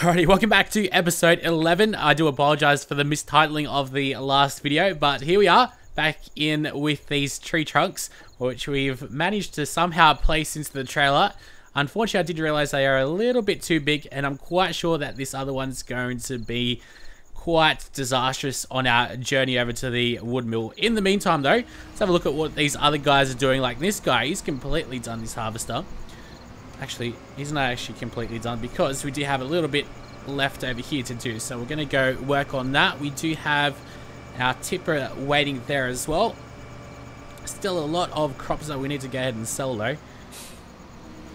Alrighty, welcome back to episode 11. I do apologize for the mistitling of the last video, but here we are, back in with these tree trunks, which we've managed to somehow place into the trailer. Unfortunately, I did realize they are a little bit too big, and I'm quite sure that this other one's going to be quite disastrous on our journey over to the wood mill. In the meantime, though, let's have a look at what these other guys are doing. Like this guy, he's completely done this harvester. Actually, he's not actually completely done because we do have a little bit left over here to do. So we're going to go work on that. We do have our tipper waiting there as well. Still a lot of crops that we need to go ahead and sell though.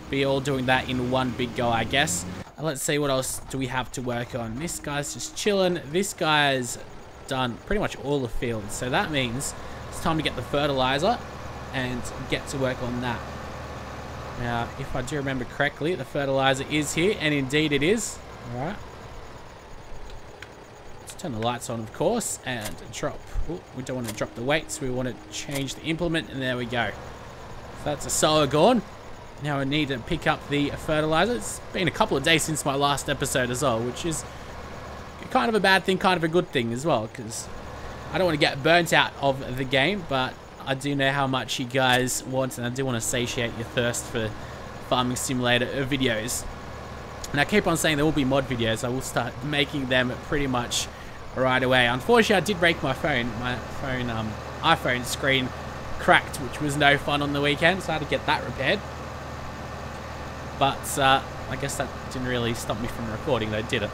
Be all doing that in one big go, I guess. Let's see what else do we have to work on. This guy's just chilling. This guy's done pretty much all the fields. So that means it's time to get the fertilizer and get to work on that. Now, if I do remember correctly, the fertilizer is here, and indeed it is. Alright. Let's turn the lights on, of course, and drop. Ooh, we don't want to drop the weights. We want to change the implement, and there we go. So that's a solar gone. Now I need to pick up the fertilizer. It's been a couple of days since my last episode as well, which is kind of a bad thing, kind of a good thing as well, because I don't want to get burnt out of the game, but I do know how much you guys want, and I do want to satiate your thirst for farming simulator videos. And I keep on saying there will be mod videos. I will start making them pretty much right away. Unfortunately, I did break my phone. My phone, iPhone screen cracked, which was no fun on the weekend, so I had to get that repaired. But I guess that didn't really stop me from recording, though, did it?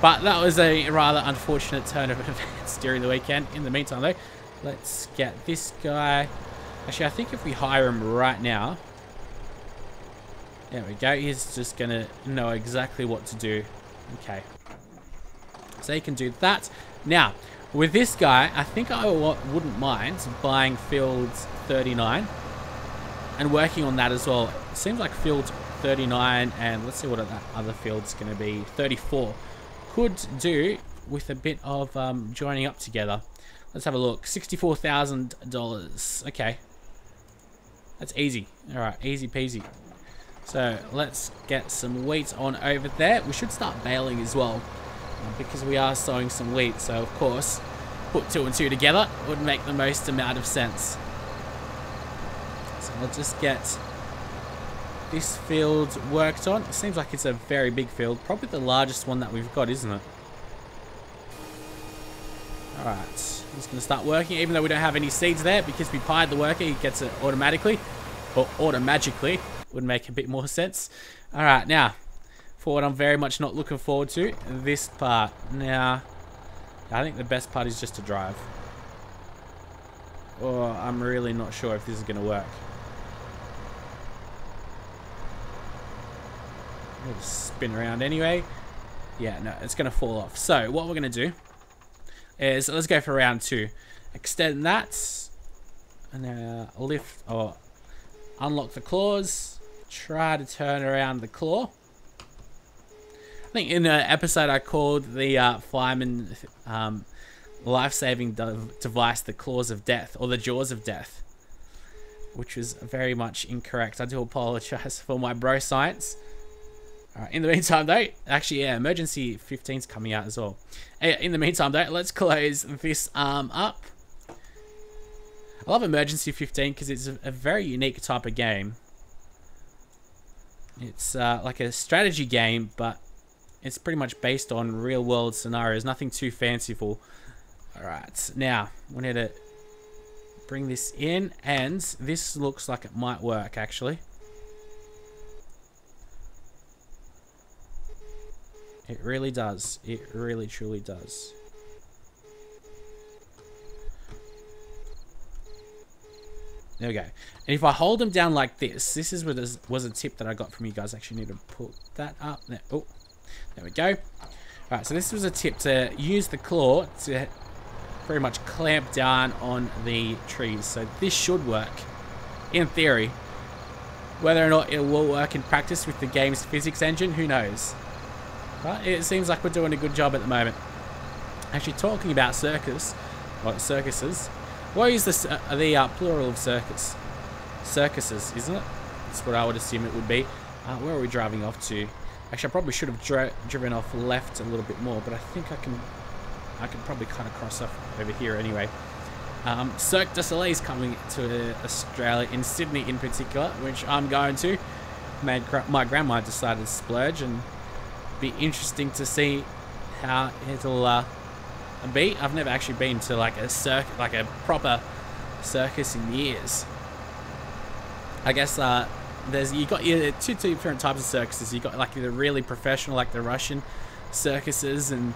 But that was a rather unfortunate turn of events during the weekend. In the meantime, though, let's get this guy. Actually, I think if we hire him right now. There we go. He's just going to know exactly what to do. Okay. So he can do that. Now, with this guy, I think I wouldn't mind buying field 39 and working on that as well. It seems like field 39 and let's see what that other field's going to be. 34 could do with a bit of joining up together. Let's have a look. $64,000. Okay. That's easy. Alright, easy peasy. So, let's get some wheat on over there. We should start baling as well, because we are sowing some wheat. So, of course, put 2 and 2 together would make the most amount of sense. So, we'll just get this field worked on. It seems like it's a very big field. Probably the largest one that we've got, isn't it? Alright, he's going to start working, even though we don't have any seeds there, because we pied the worker, he gets it automatically, or automagically, would make a bit more sense. Alright, now, for what I'm very much not looking forward to, this part. Now, I think the best part is just to drive. Or I'm really not sure if this is going to work. We'll just spin around anyway. Yeah, no, it's going to fall off. So, what we're going to do is, let's go for round 2. Extend that. And lift or unlock the claws. Try to turn around the claw. I think in an episode I called the fireman life-saving device the claws of death, or the jaws of death, which was very much incorrect. I do apologize for my bro science. Alright, in the meantime though, actually yeah, emergency 15's coming out as well. In the meantime though, let's close this arm up. I love emergency 15 because it's a very unique type of game. It's like a strategy game, but it's pretty much based on real world scenarios, nothing too fanciful. Alright, now we need to bring this in, and this looks like it might work actually. It really does. It really, truly does. There we go. And if I hold them down like this, this is what was a tip that I got from you guys. I actually need to put that up there. Oh, there we go. Alright, so this was a tip to use the claw to pretty much clamp down on the trees. So this should work, in theory. Whether or not it will work in practice with the game's physics engine, who knows? But it seems like we're doing a good job at the moment. Actually, talking about circuses, what is the plural of circus? Circuses, isn't it? That's what I would assume it would be. Where are we driving off to? Actually, I probably should have driven off left a little bit more, but I think I can probably cut across over here anyway. Cirque du Soleil is coming to Australia, in Sydney in particular, which I'm going to. My grandma decided to splurge, and be interesting to see how it'll be. I've never actually been to like a proper circus in years. I guess you got your two different types of circuses. You got like the really professional, like the Russian circuses, and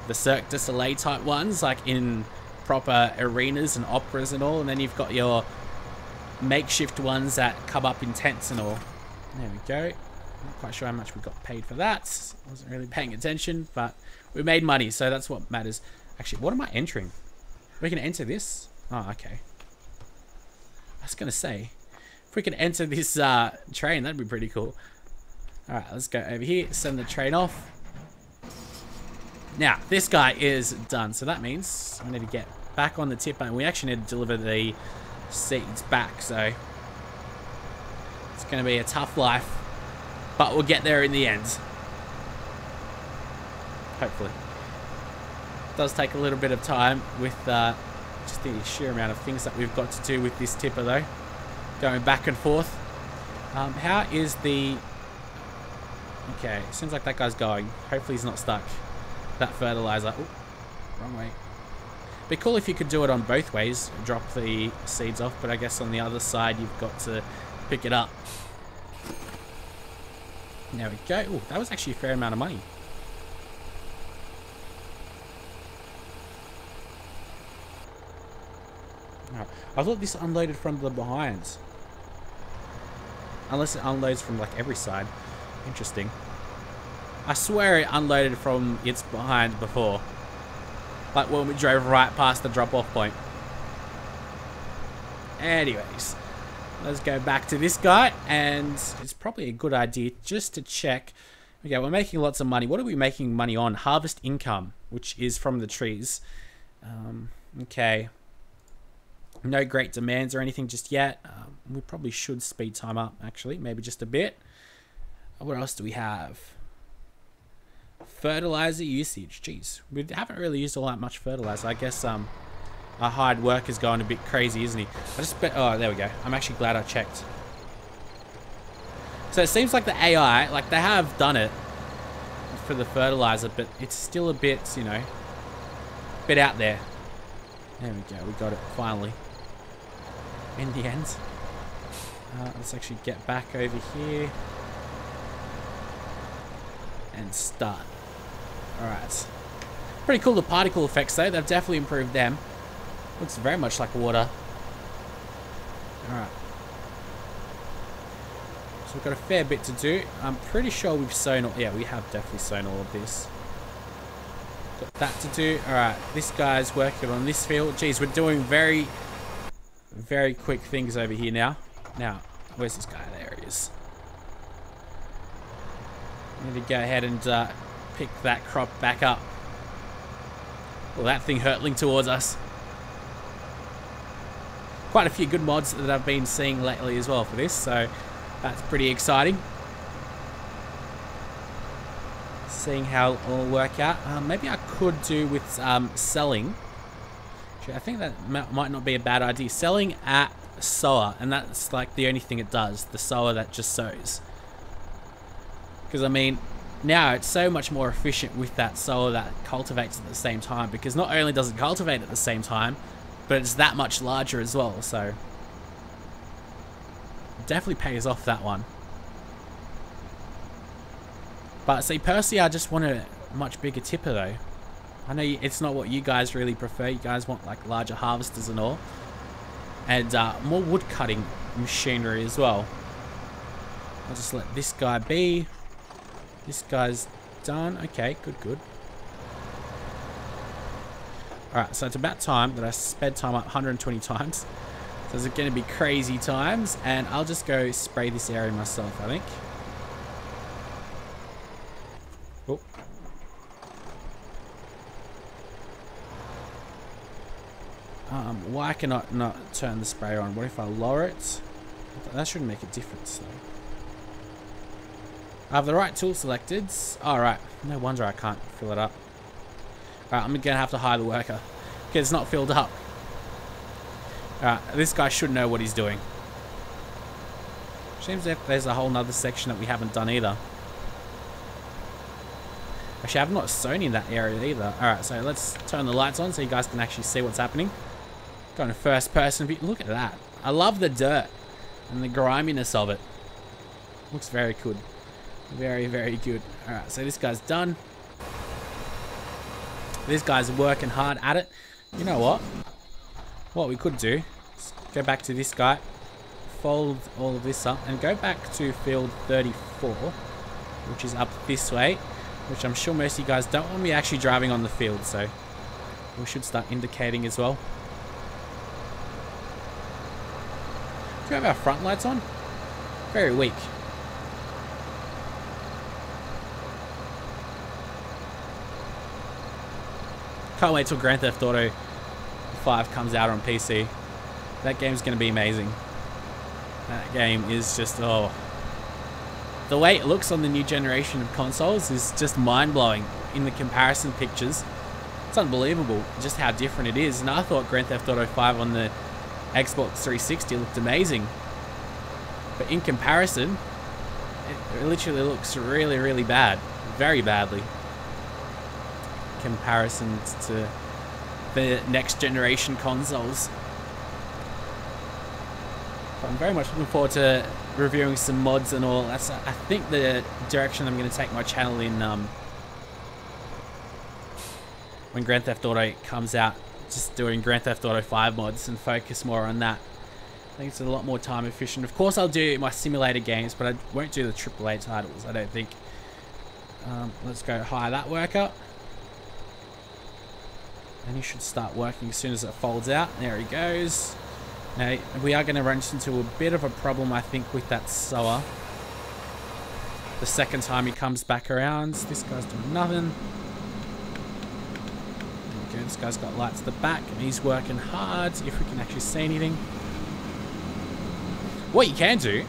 the Cirque du Soleil type ones, like in proper arenas and operas and all. And then you've got your makeshift ones that come up in tents and all. There we go. Not quite sure how much we got paid for that. Wasn't really paying attention, but we made money, so that's what matters. Actually, what am I entering? We can enter this? Oh, okay. I was gonna say, if we can enter this train, that'd be pretty cool. Alright, let's go over here, send the train off. Now, this guy is done, so that means we need to get back on the tipper, and we actually need to deliver the seeds back, so it's going to be a tough life, but we'll get there in the end. Hopefully. It does take a little bit of time with just the sheer amount of things that we've got to do with this tipper, though. Going back and forth. How is the... Okay, seems like that guy's going. Hopefully he's not stuck. That fertilizer. Ooh, wrong way. Be cool if you could do it on both ways. Drop the seeds off, but I guess on the other side you've got to pick it up. There we go. Ooh, that was actually a fair amount of money. Right. I thought this unloaded from the behind. Unless it unloads from like every side. Interesting. I swear it unloaded from its behind before. Like when we drove right past the drop-off point. Anyways, let's go back to this guy, and it's probably a good idea just to check. Okay, we're making lots of money. What are we making money on? Harvest income, which is from the trees. Okay. No great demands or anything just yet. We probably should speed time up, actually. Maybe just a bit. What else do we have? Fertilizer usage. Jeez, we haven't really used all that much fertilizer. I guess our hired worker's going a bit crazy, isn't he? I just bet. Oh, there we go. I'm actually glad I checked. So it seems like the AI, like they have done it for the fertilizer, but it's still a bit, you know, bit out there. There we go. We got it finally. In the end. Let's actually get back over here and start. Alright. Pretty cool, the particle effects though. They've definitely improved them. Looks very much like water. Alright. So we've got a fair bit to do. I'm pretty sure we've sown all... Yeah, we have definitely sown all of this. Got that to do. Alright, this guy's working on this field. Jeez, we're doing very, very quick things over here now. Now, where's this guy? There he is. I need to go ahead and pick that crop back up. Well, that thing hurtling towards us. Quite a few good mods that I've been seeing lately as well for this, so that's pretty exciting. Seeing how it will work out. Maybe I could do with selling. Actually, I think that might not be a bad idea. Selling at sower, and that's like the only thing it does. The sower that just sows. Because I mean, now it's so much more efficient with that sower that cultivates at the same time, because not only does it cultivate at the same time, but it's that much larger as well, so definitely pays off that one. But see, personally, I just want a much bigger tipper though. I know it's not what you guys really prefer. You guys want like larger harvesters and all, and more wood cutting machinery as well. I'll just let this guy be. This guy's done. Okay, good. Alright, so it's about time that I sped time up 120 times. So it's going to be crazy times. And I'll just go spray this area myself, I think. Oh. Why can I not turn the sprayer on? What if I lower it? That shouldn't make a difference, though. I have the right tool selected. Alright, no wonder I can't fill it up. Alright, I'm gonna have to hire the worker. Okay, it's not filled up. Alright, this guy should know what he's doing. Seems like there's a whole nother section that we haven't done either. Actually, I've not sewn in that area either. Alright, so let's turn the lights on so you guys can actually see what's happening. Going to first person view. Look at that. I love the dirt and the griminess of it. Looks very good. Very, very good. Alright, so this guy's done. This guy's working hard at it. You know what? What we could do is go back to this guy, fold all of this up, and go back to field 34, which is up this way, which I'm sure most of you guys don't want me actually driving on the field, so we should start indicating as well. Do we have our front lights on? Very weak. Can't wait till Grand Theft Auto 5 comes out on PC. That game's going to be amazing. That game is just, oh. The way it looks on the new generation of consoles is just mind-blowing in the comparison pictures. It's unbelievable just how different it is. And I thought Grand Theft Auto 5 on the Xbox 360 looked amazing. But in comparison, it literally looks really, really bad. Very badly. Comparisons to the next generation consoles. But I'm very much looking forward to reviewing some mods and all. That's, I think, the direction I'm going to take my channel in when Grand Theft Auto comes out. Just doing Grand Theft Auto 5 mods and focus more on that. I think it's a lot more time efficient. Of course, I'll do my simulator games, but I won't do the AAA titles, I don't think. Let's go hire that worker. And he should start working as soon as it folds out. There he goes. Now, we are going to run into a bit of a problem, I think, with that sower. The second time he comes back around. This guy's doing nothing. There we go. This guy's got lights at the back, and he's working hard, if we can actually see anything. What you can do,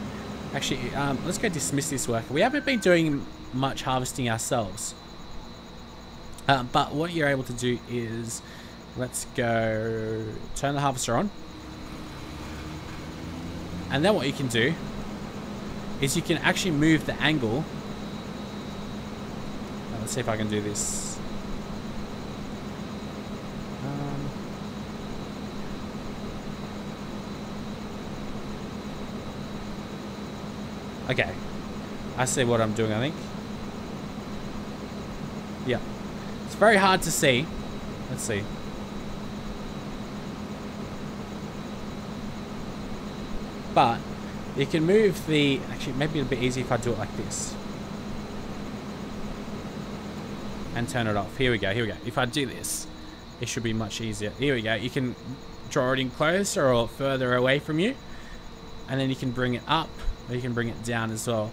actually, let's go dismiss this worker. We haven't been doing much harvesting ourselves. But what you're able to do is, let's go turn the harvester on. And then what you can do is you can actually move the angle. Let's see if I can do this. Okay. I see what I'm doing, I think. Yeah. It's very hard to see. Let's see. But you can move the... Actually, maybe it'll be easy if I do it like this. And turn it off. Here we go, here we go. If I do this, it should be much easier. Here we go. You can draw it in closer or further away from you. And then you can bring it up, or you can bring it down as well.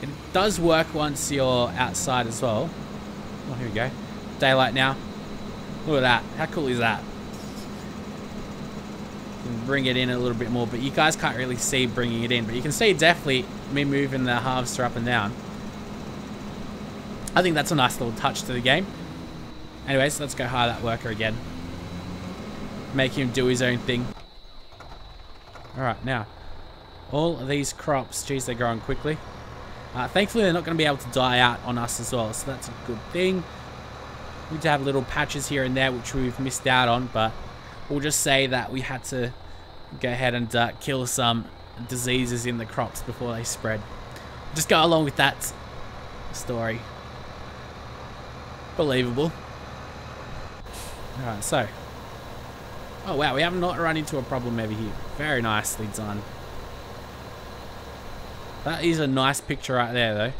It does work once you're outside as well. Oh, here we go. Daylight now. Look at that. How cool is that? You can bring it in a little bit more, but you guys can't really see bringing it in. But you can see definitely me moving the harvester up and down. I think that's a nice little touch to the game. Anyways, let's go hire that worker again. Make him do his own thing. Alright, now. All of these crops, geez, they're growing quickly. Thankfully, they're not going to be able to die out on us as well, so that's a good thing. We do have little patches here and there which we've missed out on, but we'll just say that we had to go ahead and kill some diseases in the crops before they spread. Just go along with that story. Believable. Alright, so. Oh wow, we have not run into a problem over here. Very nicely done. That is a nice picture right there, though.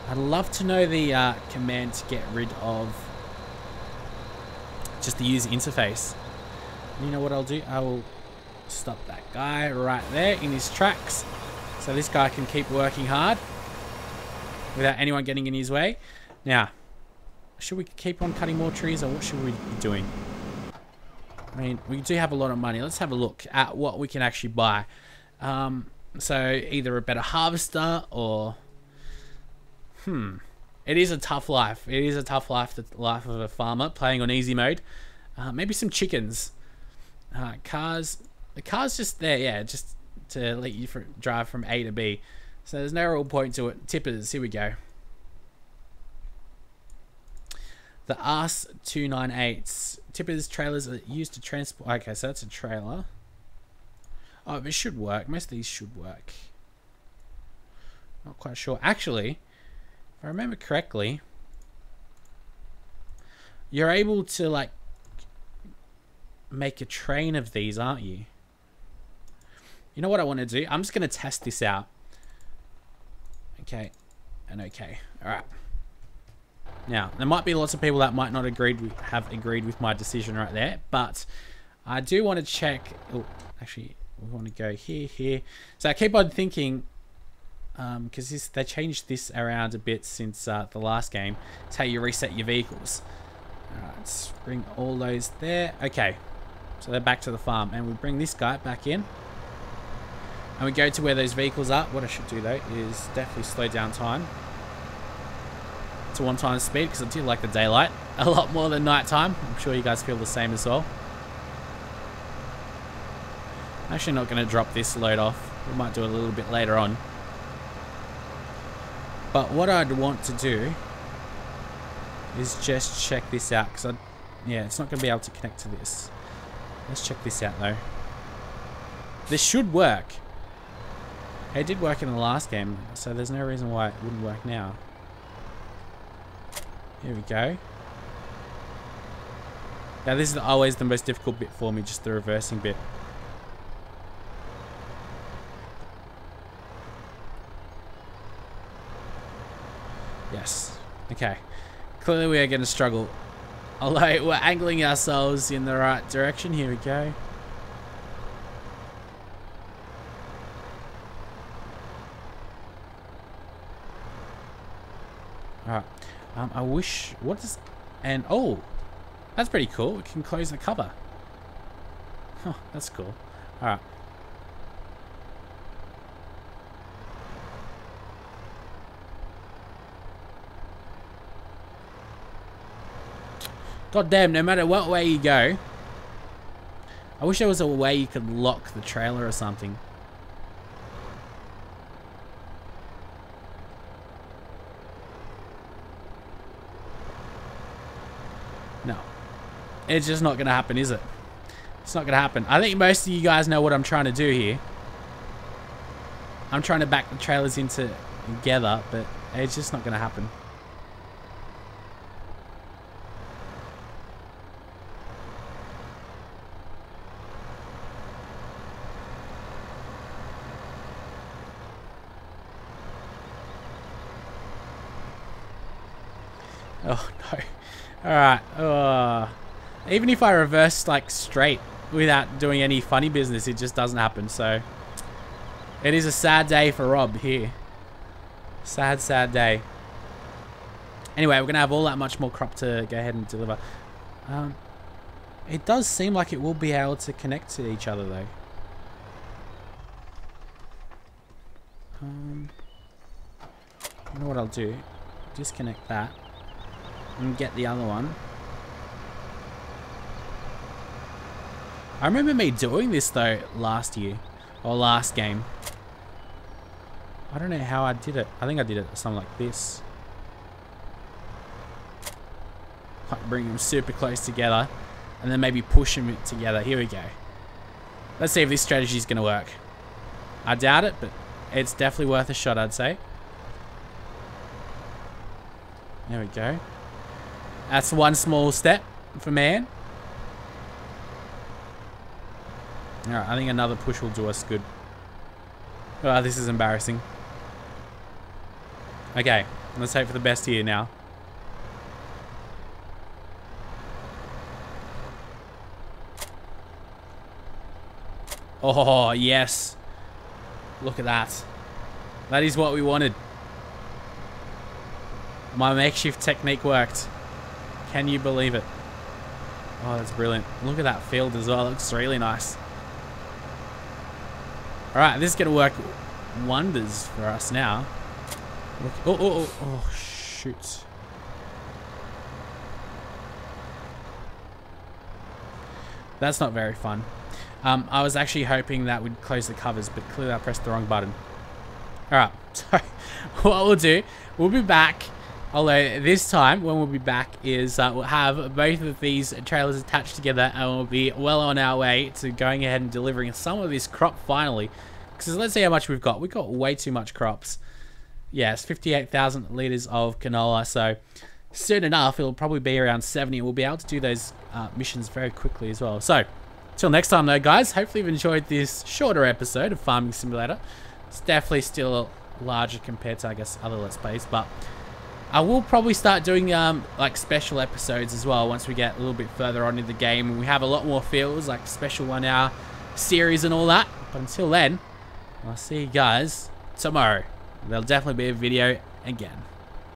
I'd love to know the command to get rid of just the user interface. You know what I'll do? I will stop that guy right there in his tracks, so this guy can keep working hard without anyone getting in his way. Now, should we keep on cutting more trees, or what should we be doing? I mean, we do have a lot of money. Let's have a look at what we can actually buy. So either a better harvester or It is a tough life. It is a tough life, the life of a farmer, playing on easy mode. Maybe some chickens. Cars. The car's just there, yeah, just to let you drive from A to B. So there's no real point to it. Tippers, here we go. The Ars-298s. Tippers trailers are used to transport... Okay, so that's a trailer. Oh, this should work. Most of these should work. Not quite sure. Actually, if I remember correctly, you're able to, like, make a train of these, aren't you? You know what I want to do? I'm just going to test this out. Okay. And okay. Alright. Now, there might be lots of people that might not have agreed with my decision right there, but I do want to check... Oh, actually, we want to go here. So I keep on thinking, because they changed this around a bit since the last game. It's how you reset your vehicles. Alright, let's bring all those there. Okay, so they're back to the farm, and we bring this guy back in. And we go to where those vehicles are. What I should do, though, is definitely slow down time to 1 times speed, because I do like the daylight a lot more than nighttime. I'm sure you guys feel the same as well. I'm actually not going to drop this load off. We might do it a little bit later on. But what I'd want to do is just check this out, because yeah, it's not going to be able to connect to this. Let's check this out, though. This should work. It did work in the last game, so there's no reason why it wouldn't work now. Here we go. Now this is always the most difficult bit for me, just the reversing bit. Yes. Okay. Clearly we are going to struggle. Although we're angling ourselves in the right direction. Here we go. Alright. I wish... What is... And... Oh! That's pretty cool. We can close the cover. Huh, that's cool. Alright. God damn, no matter what way you go... I wish there was a way you could lock the trailer or something. No. It's just not going to happen, is it? It's not going to happen. I think most of you guys know what I'm trying to do here. I'm trying to back the trailers into together, but it's just not going to happen. Oh, no. Alright. Even if I reverse, like, straight without doing any funny business, it just doesn't happen. So, it is a sad day for Rob here. Sad, sad day. Anyway, we're going to have all that much more crop to go ahead and deliver. It does seem like it will be able to connect to each other, though. You know what I'll do? Disconnect that. And get the other one. I remember me doing this though last year or last game. I don't know how I did it. I think I did it something like this. Like bring them super close together and then maybe push them together. Here we go. Let's see if this strategy is going to work. I doubt it, but it's definitely worth a shot, I'd say. There we go. That's one small step for man. Alright, I think another push will do us good. Oh, this is embarrassing. Okay, let's hope for the best here now. Oh, yes. Look at that. That is what we wanted. My makeshift technique worked. Can you believe it? Oh, that's brilliant. Look at that field as well. It looks really nice. Alright, this is going to work wonders for us now. Look. Oh, shoot. That's not very fun. I was actually hoping that would close the covers, but clearly I pressed the wrong button. Alright, so what we'll do, we'll be back. Although this time, when we'll be back, is we'll have both of these trailers attached together, and we'll be well on our way to going ahead and delivering some of this crop finally. Because let's see how much we've got. We've got way too much crops. Yeah, it's 58,000 litres of canola, so soon enough, it'll probably be around 70. We'll be able to do those missions very quickly as well. So, till next time though, guys, hopefully you've enjoyed this shorter episode of Farming Simulator. It's definitely still larger compared to, I guess, other Let's Plays, but I will probably start doing like special episodes as well once we get a little bit further on in the game and we have a lot more fields, like special 1 hour series and all that. But until then, I'll see you guys tomorrow. There'll definitely be a video again.